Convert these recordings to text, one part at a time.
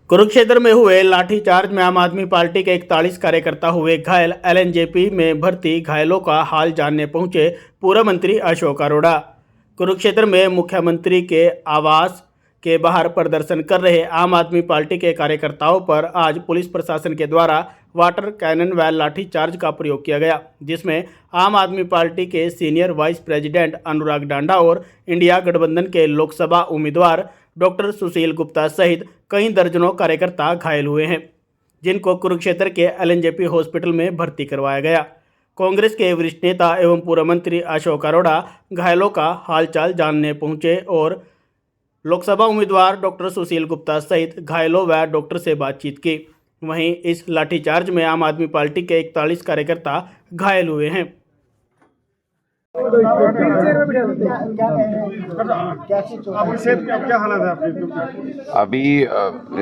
कुरुक्षेत्र में हुए लाठीचार्ज में आम आदमी पार्टी के 41 कार्यकर्ता हुए घायल। एलएनजेपी में भर्ती घायलों का हाल जानने पहुंचे पूर्व मंत्री अशोक अरोड़ा। कुरुक्षेत्र में मुख्यमंत्री के आवास के बाहर प्रदर्शन कर रहे आम आदमी पार्टी के कार्यकर्ताओं पर आज पुलिस प्रशासन के द्वारा वाटर कैनन व लाठीचार्ज का प्रयोग किया गया, जिसमें आम आदमी पार्टी के सीनियर वाइस प्रेसिडेंट अनुराग डांडा और इंडिया गठबंधन के लोकसभा उम्मीदवार डॉक्टर सुशील गुप्ता सहित कई दर्जनों कार्यकर्ता घायल हुए हैं, जिनको कुरुक्षेत्र के एलएनजेपी हॉस्पिटल में भर्ती करवाया गया। कांग्रेस के वरिष्ठ नेता एवं पूर्व मंत्री अशोक अरोड़ा घायलों का हालचाल जानने पहुंचे और लोकसभा उम्मीदवार डॉक्टर सुशील गुप्ता सहित घायलों व डॉक्टर से बातचीत की। वहीं इस लाठीचार्ज में आम आदमी पार्टी के 41 कार्यकर्ता घायल हुए हैं। क्या हालत है आपकी? अभी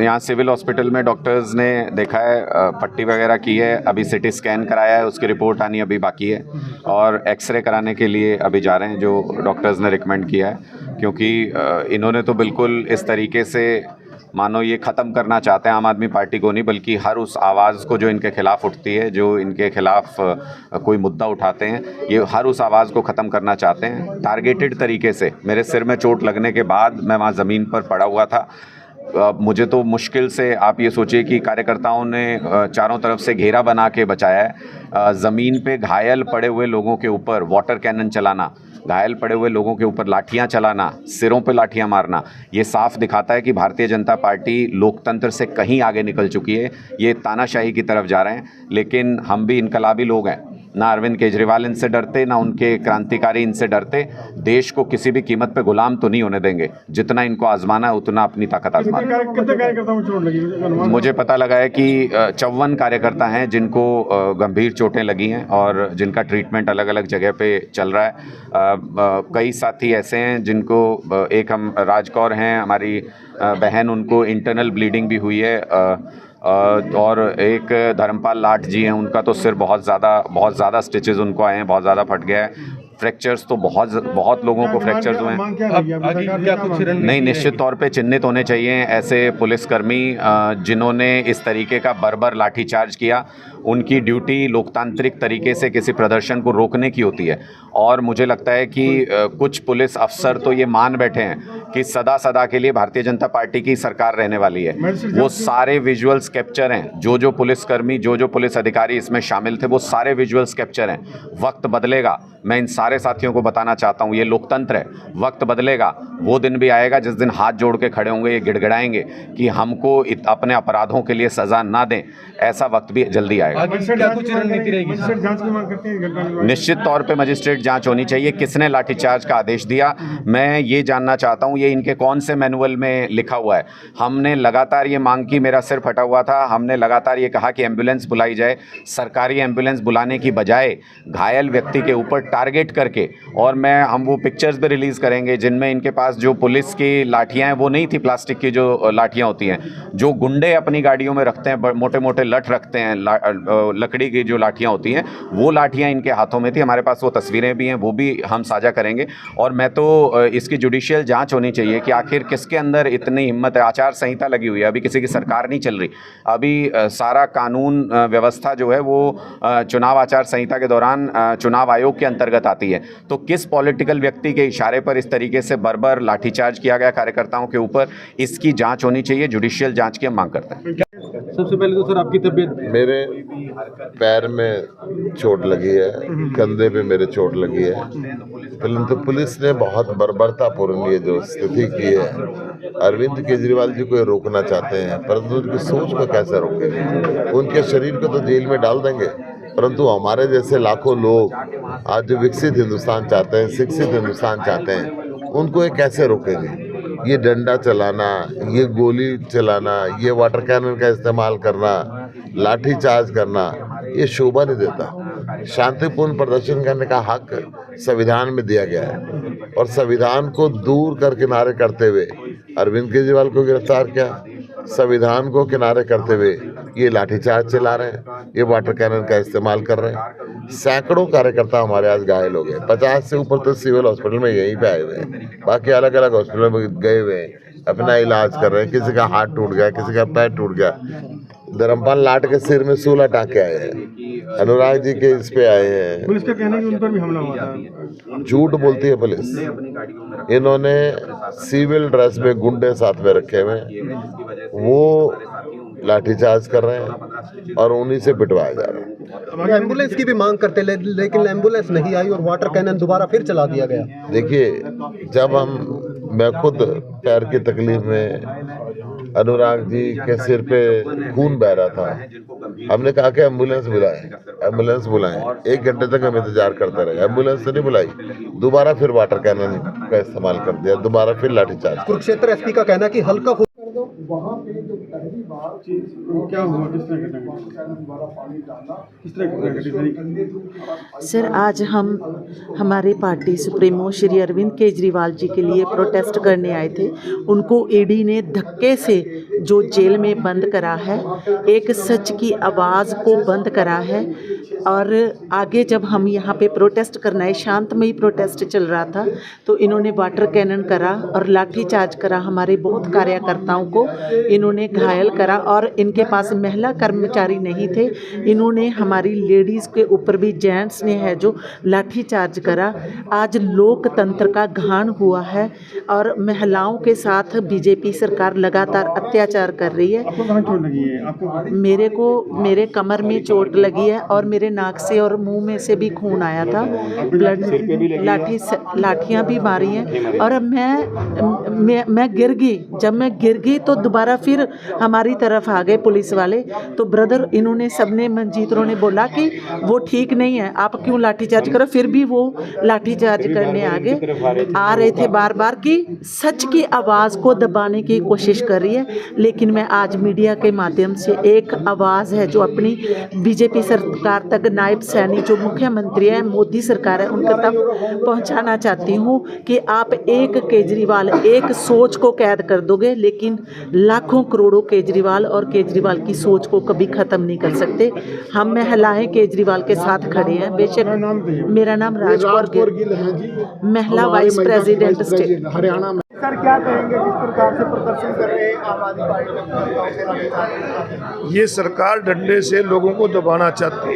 यहाँ सिविल हॉस्पिटल में डॉक्टर्स ने देखा है, पट्टी वगैरह की है, अभी सिटी स्कैन कराया है, उसकी रिपोर्ट आनी अभी बाकी है और एक्सरे कराने के लिए अभी जा रहे हैं जो डॉक्टर्स ने रिकमेंड किया है, क्योंकि इन्होंने तो बिल्कुल इस तरीके से मानो ये ख़त्म करना चाहते हैं आम आदमी पार्टी को नहीं, बल्कि हर उस आवाज़ को जो इनके खिलाफ उठती है, जो इनके खिलाफ कोई मुद्दा उठाते हैं, ये हर उस आवाज़ को ख़त्म करना चाहते हैं टारगेटेड तरीके से। मेरे सिर में चोट लगने के बाद मैं वहाँ ज़मीन पर पड़ा हुआ था। मुझे तो मुश्किल से आप ये सोचिए कि कार्यकर्ताओं ने चारों तरफ से घेरा बना के बचाया है। ज़मीन पे घायल पड़े हुए लोगों के ऊपर वाटर कैनन चलाना, घायल पड़े हुए लोगों के ऊपर लाठियां चलाना, सिरों पे लाठियां मारना, ये साफ दिखाता है कि भारतीय जनता पार्टी लोकतंत्र से कहीं आगे निकल चुकी है। ये तानाशाही की तरफ जा रहे हैं, लेकिन हम भी इनकलाबी लोग हैं। ना अरविंद केजरीवाल इनसे डरते, ना उनके क्रांतिकारी इनसे डरते। देश को किसी भी कीमत पे गुलाम तो नहीं होने देंगे। जितना इनको आजमाना है उतना अपनी ताकत आजमाना। कितने कार्यकर्ताओं को चोट लगी? मुझे पता लगा है कि 54 कार्यकर्ता हैं जिनको गंभीर चोटें लगी हैं और जिनका ट्रीटमेंट अलग अलग जगह पे चल रहा है। कई साथी ऐसे हैं जिनको, एक हम राजकौर हैं हमारी बहन, उनको इंटरनल ब्लीडिंग भी हुई है, और एक धर्मपाल लाठ जी हैं, उनका तो सिर बहुत ज़्यादा स्टिचेस उनको आए हैं, बहुत ज़्यादा फट गया है। फ्रैक्चर्स तो बहुत लोगों को फ्रैक्चर्स हुए हैं। नहीं, निश्चित तौर पे चिन्हित होने चाहिए ऐसे पुलिसकर्मी जिन्होंने इस तरीके का बर्बर लाठीचार्ज किया। उनकी ड्यूटी लोकतांत्रिक तरीके से किसी प्रदर्शन को रोकने की होती है, और मुझे लगता है कि कुछ पुलिस अफसर तो ये मान बैठे हैं कि सदा के लिए भारतीय जनता पार्टी की सरकार रहने वाली है। वो सारे विजुअल्स कैप्चर हैं, जो पुलिसकर्मी, जो पुलिस अधिकारी इसमें शामिल थे, वो सारे विजुअल्स कैप्चर हैं। वक्त बदलेगा, मैं इन सारे साथियों को बताना चाहता हूँ, ये लोकतंत्र है, वक्त बदलेगा। वो दिन भी आएगा जिस दिन हाथ जोड़ के खड़े होंगे, ये गिड़गिड़ाएंगे कि हमको अपने अपराधों के लिए सज़ा ना दें। ऐसा वक्त भी जल्दी आएगा। क्या कुछ रणनीति रहेगी? जांच की मांग करते हैं? निश्चित तौर पे मजिस्ट्रेट जांच होनी चाहिए। किसने लाठीचार्ज का आदेश दिया, मैं ये जानना चाहता हूँ। ये इनके कौन से मैनुअल में लिखा हुआ है? हमने लगातार ये मांग की, मेरा सिर फटा हुआ था, हमने लगातार ये कहा कि एम्बुलेंस बुलाई जाए। सरकारी एम्बुलेंस बुलाने की बजाय घायल व्यक्ति के ऊपर टारगेट करके, और हम वो पिक्चर्स भी रिलीज़ करेंगे जिनमें इनके पास जो पुलिस की लाठियाँ हैं वो नहीं थी, प्लास्टिक की जो लाठियाँ होती हैं, जो गुंडे अपनी गाड़ियों में रखते हैं, मोटे मोटे लठ रखते हैं, लकड़ी की जो लाठियाँ होती हैं, वो लाठियाँ इनके हाथों में थी। हमारे पास वो तस्वीरें भी हैं, वो भी हम साझा करेंगे। और मैं तो इसकी जुडिशियल जांच होनी चाहिए कि आखिर किसके अंदर इतनी हिम्मत है। आचार संहिता लगी हुई है, अभी किसी की सरकार नहीं चल रही। अभी सारा कानून व्यवस्था जो है वो चुनाव आचार संहिता के दौरान चुनाव आयोग के अंतर्गत आती है। तो किस पॉलिटिकल व्यक्ति के इशारे पर इस तरीके से बर्बर लाठीचार्ज किया गया कार्यकर्ताओं के ऊपर, इसकी जाँच होनी चाहिए। जुडिशियल जाँच की हम मांग करते हैं। सबसे पहले तो सर आपकी तबीयत? मेरे पैर में चोट लगी है, कंधे पे मेरे चोट लगी है। परंतु पुलिस ने बहुत बर्बरतापूर्ण ये जो स्थिति की है, अरविंद केजरीवाल जी को ये रोकना चाहते हैं, परंतु उनकी सोच को कैसे रोकेंगे? उनके शरीर को तो जेल में डाल देंगे, परंतु हमारे जैसे लाखों लोग आज जो विकसित हिंदुस्तान चाहते हैं, शिक्षित हिंदुस्तान चाहते हैं, उनको ये कैसे रोकेंगे? ये डंडा चलाना, ये गोली चलाना, ये वाटर कैनन का इस्तेमाल करना, लाठी चार्ज करना, ये शोभा नहीं देता। शांतिपूर्ण प्रदर्शन करने का हक संविधान में दिया गया है, और संविधान को दूर कर किनारे करते हुए अरविंद केजरीवाल को गिरफ्तार किया, संविधान को किनारे करते हुए ये लाठीचार्ज चला रहे हैं, ये वाटर कैनन का इस्तेमाल कर रहे हैं। सैकड़ों कार्यकर्ता हमारे आज घायल हो गए, 50 से ऊपर तो सिविल हॉस्पिटल में यहीं पे आए हुए हैं, बाकी अलग अलग हॉस्पिटल में गए हुए हैं, अपना इलाज कर रहे हैं। किसी का हाथ टूट गया, किसी का पैर टूट गया। धर्मपाल लाट के सिर में सूला टाँक के आए हैं, अनुराग जी के इस पे आए हैं। पुलिस का कहना है कि उन पर भी हमला हुआ था। झूठ बोलती है पुलिस। इन्होंने सिविल ड्रेस में गुंडे साथ में रखे हुए हैं, वो लाठीचार्ज कर रहे हैं और उन्हीं से पिटवाया जा रहा है। एम्बुलेंस की भी मांग करते लेकिन एम्बुलेंस नहीं आई और वाटर कैनन दोबारा फिर चला दिया गया। देखिए, जब मैं खुद पैर की तकलीफ में, अनुराग जी के सिर पे खून बह रहा था, हमने कहा कि एम्बुलेंस बुलाएं। 1 घंटे तक हम इंतजार करते रहे, एम्बुलेंस तो नहीं बुलाई। दोबारा फिर वाटर कैनन का इस्तेमाल कर दिया, दोबारा फिर लाठीचार्ज। कुरुक्षेत्र एसपी का कहना है कि हल्का वहाँ पे जो पहली बार क्या हुआ, किस तरह घटना? सर, आज हम हमारे पार्टी सुप्रीमो श्री अरविंद केजरीवाल जी के लिए प्रोटेस्ट करने आए थे। उनको ईडी ने धक्के से जो जेल में बंद करा है, एक सच की आवाज़ को बंद करा है। और आगे जब हम यहाँ पे प्रोटेस्ट करना है, शांतमयी प्रोटेस्ट चल रहा था, तो इन्होंने वाटर कैनन करा और लाठीचार्ज करा। हमारे बहुत कार्यकर्ताओं को इन्होंने घायल करा और इनके पास महिला कर्मचारी नहीं थे। इन्होंने हमारी लेडीज़ के ऊपर भी, जेंट्स ने है जो लाठीचार्ज करा। आज लोकतंत्र का घाण हुआ है और महिलाओं के साथ बीजेपी सरकार लगातार अत्याचार कर रही है। आपको कहाँ चोट लगी है? मेरे को मेरे कमर में चोट लगी है और मेरे नाक से और मुंह में से भी खून आया था। ब्लड, लाठियाँ भी मारी हैं और अब मैं गिर गई। जब मैं गिर गई तो दोबारा फिर हमारी तरफ आ गए पुलिस वाले। तो ब्रदर, इन्होंने सबने, मंजीतरों ने बोला कि वो ठीक नहीं है, आप क्यों लाठीचार्ज करो। फिर भी वो लाठीचार्ज करने आ रहे थे बार बार कि सच की आवाज़ को दबाने की कोशिश कर रही है। लेकिन मैं आज मीडिया के माध्यम से एक आवाज़ है जो अपनी बीजेपी सरकार तक, नायब सैनी जो मुख्यमंत्री है, मोदी सरकार है, उनके तक पहुंचाना चाहती हूं कि आप एक केजरीवाल, एक सोच को कैद कर दोगे, लेकिन लाखों करोड़ों केजरीवाल और केजरीवाल की सोच को कभी ख़त्म नहीं कर सकते। हम महिलाएं केजरीवाल के साथ खड़े हैं। बेशक मेरा नाम राजकौर गिल है जी, महिला वाइस प्रेसिडेंट स्टेट हरियाणा में। सर, क्या कहेंगे जिस प्रकार से प्रदर्शन कर रहे हैं आम आदमी पार्टी? ये सरकार डंडे से लोगों को दबाना चाहती है।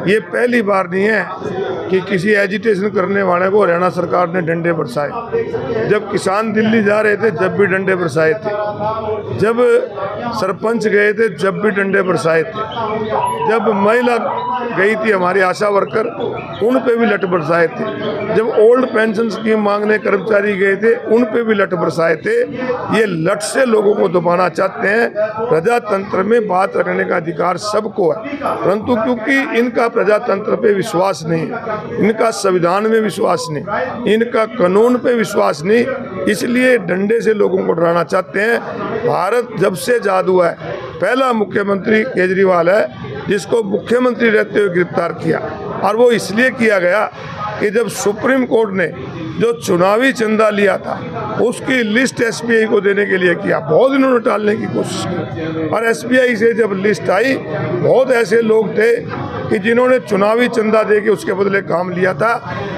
ये पहली बार नहीं है कि किसी एजिटेशन करने वाले को हरियाणा सरकार ने डंडे बरसाए। जब किसान दिल्ली जा रहे थे जब भी डंडे बरसाए थे, जब सरपंच गए थे जब भी डंडे बरसाए थे, जब महिला गई थी हमारी आशा वर्कर, उन पे भी लठ बरसाए थे, जब ओल्ड पेंशन स्कीम मांगने कर्मचारी गए थे उन पे भी लठ बरसाए थे। ये लठ से लोगों को दबाना चाहते हैं। प्रजातंत्र में बात रखने का अधिकार सबको है, परंतु क्योंकि इनका प्रजातंत्र पे विश्वास नहीं है, इनका संविधान में विश्वास नहीं, इनका कानून पे विश्वास नहीं, इसलिए डंडे से लोगों को डराना चाहते हैं। भारत जब से आजाद हुआ है, पहला मुख्यमंत्री केजरीवाल है जिसको मुख्यमंत्री रहते हुए गिरफ्तार किया, और वो इसलिए किया गया कि जब सुप्रीम कोर्ट ने जो चुनावी चंदा लिया था उसकी लिस्ट एसबीआई को देने के लिए किया। बहुत इन्होंने टालने की कोशिश की, और एसबीआई से जब लिस्ट आई, बहुत ऐसे लोग थे कि जिन्होंने चुनावी चंदा दे के उसके बदले काम लिया था।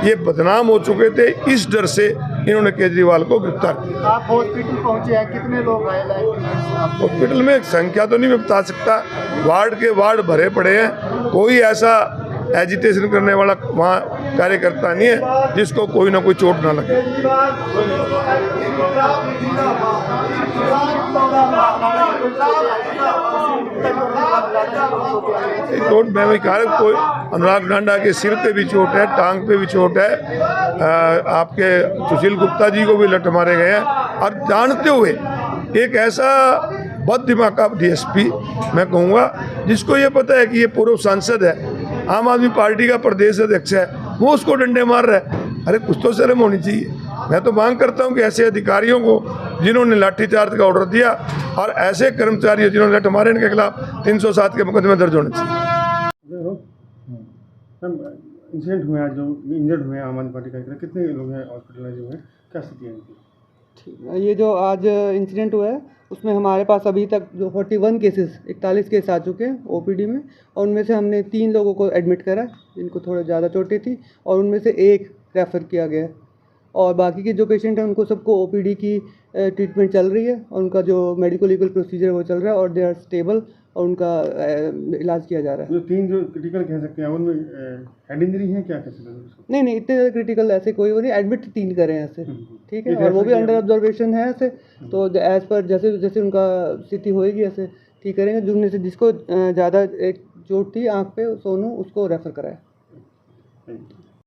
ये बदनाम हो चुके थे, इस डर से इन्होंने केजरीवाल को गिरफ्तार किया। आप हॉस्पिटल पहुंचे हैं, कितने लोग आए? हॉस्पिटल में संख्या तो नहीं मैं बता सकता, वार्ड के वार्ड भरे पड़े हैं। कोई ऐसा एजिटेशन करने वाला वहाँ कार्यकर्ता नहीं है जिसको कोई ना कोई चोट ना लगे। चोट मैं वही कहा, कोई अनुराग डांडा के सिर पे भी चोट है, टांग पे भी चोट है, आपके सुशील गुप्ता जी को भी लठ मारे गए हैं। और जानते हुए एक ऐसा बद दिमाग का डीएसपी मैं कहूँगा, जिसको ये पता है कि ये पूर्व सांसद है, आम आदमी पार्टी का प्रदेश अध्यक्ष है, वो उसको डंडे मार रहा है। अरे कुछ तो शर्म होनी चाहिए। मैं तो मांग करता हूं कि ऐसे अधिकारियों को जिन्होंने लाठीचार्ज का ऑर्डर दिया और ऐसे कर्मचारी जिन्होंने लठ मारे, इनके खिलाफ 307 के मुकदमे दर्ज होने चाहिए। इंसिडेंट हुए आज जो इंजर्ड हुए आम आदमी पार्टी कार्यकर्ता, कितने लोग हैं हॉस्पिटलाइज हुए हैं, क्या स्थिति है इनकी? ये जो आज इंसिडेंट हुआ है उसमें हमारे पास अभी तक जो 41 केसेस 41 केस आ चुके हैं ओपीडी में, और उनमें से हमने 3 लोगों को एडमिट करा जिनको थोड़ा ज़्यादा चोटें थी, और उनमें से 1 रेफ़र किया गया है, और बाकी के जो पेशेंट हैं उनको सबको ओपीडी की ट्रीटमेंट चल रही है, और उनका जो मेडिको लीगल प्रोसीजर वो चल रहा है, और दे आर स्टेबल, और उनका इलाज किया जा रहा है। जो 3 जो क्रिटिकल कह सकते हैं उनमें हेड इंजरी है, क्या कह सकते हैं? नहीं इतने ज़्यादा क्रिटिकल ऐसे कोई वो नहीं, एडमिट 3 करें ऐसे, ठीक है, और वो भी अंडर ऑब्जर्वेशन है ऐसे, तो एज़ पर जैसे जैसे उनका स्थिति होएगी ऐसे ठीक करेंगे। जिनमें से जिसको ज़्यादा एक चोट थी आँख पे, सोनू, उसको रेफ़र कराया।